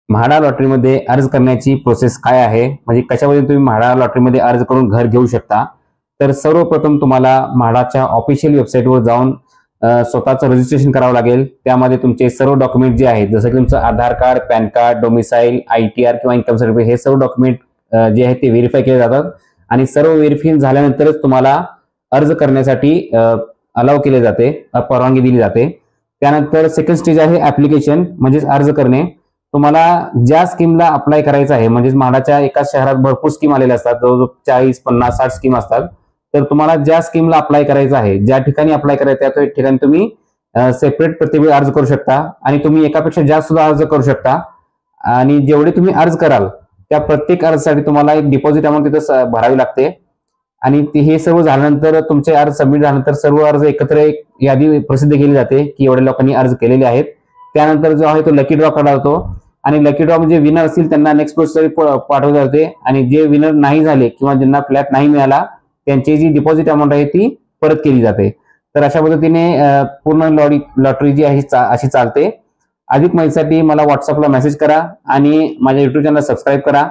म्हाडा लॉटरीमध्ये अर्ज करण्याची प्रोसेस काय आहे, म्हणजे कशामध्ये तुम्ही म्हाडा लॉटरीमध्ये अर्ज करून घर घेऊ शकता. तर सर्वप्रथम तुम्हाला म्हाडाच्या ऑफिशियल वेबसाईटवर जाऊन स्वतःचं रजिस्ट्रेशन करावं लागेल. त्यामध्ये तुमचे सर्व डॉक्युमेंट जे आहेत, जसं की तुमचं Aadhaar card, PAN card, domicile, ITR किंवा इन्कम सर्टिफिकेट, हे सर्व डॉक्युमेंट जे आहेत ते व्हेरीफाय केले जातात आणि सर्व व्हेरीफाय झाल्यानंतरच तुम्हाला अर्ज करण्यासाठी अलाव केले जाते, परवानगी दिली जाते. त्यानंतर सेकंड स्टेज आहे ऍप्लिकेशन, म्हणजेच अर्ज करणे. तुम्हाला ज्या स्कीमला अप्लाय करायचं आहे, म्हणजेच म्हाडाच्या एकाच शहरात भरपूर स्कीम आलेल्या असतात, जवळजवळ 40, 50, 60 स्कीम असतात. तर तुम्हाला ज्या स्कीमला अप्लाय करायचं आहे, ज्या ठिकाणी अप्लाय करायचं त्या ठिकाणी तुम्ही सेपरेट प्रत्येक अर्ज करू शकता आणि तुम्ही एकापेक्षा जास्त सुद्धा अर्ज करू शकता. आणि जेवढे तुम्ही अर्ज कराल त्या प्रत्येक अर्जासाठी तुम्हाला एक डिपॉझिट अमाऊंट तिथं भरावी लागते. आणि हे सर्व झाल्यानंतर तुमचे अर्ज सबमिट झाल्यानंतर सर्व अर्ज एकत्र एक यादी प्रसिद्ध केली जाते की एवढ्या लोकांनी अर्ज केलेले आहेत. त्यानंतर जो आहे तो लकी ड्रॉ काढला जातो आणि लकी ड्रॉ म्हणजे विनर असतील त्यांना नेक्स्ट प्रोसेस पाठवली जाते आणि जे विनर नाही झाले किंवा ज्यांना फ्लॅट नाही मिळाला त्यांची जी डिपॉझिट अमाऊंट आहे ती परत केली जाते. तर अशा पद्धतीने पूर्ण लॉटरी जी आहे अशी चालते. अधिक माहितीसाठी मला व्हॉट्सअपला मेसेज करा आणि माझ्या युट्यूब चॅनल सबस्क्राईब करा.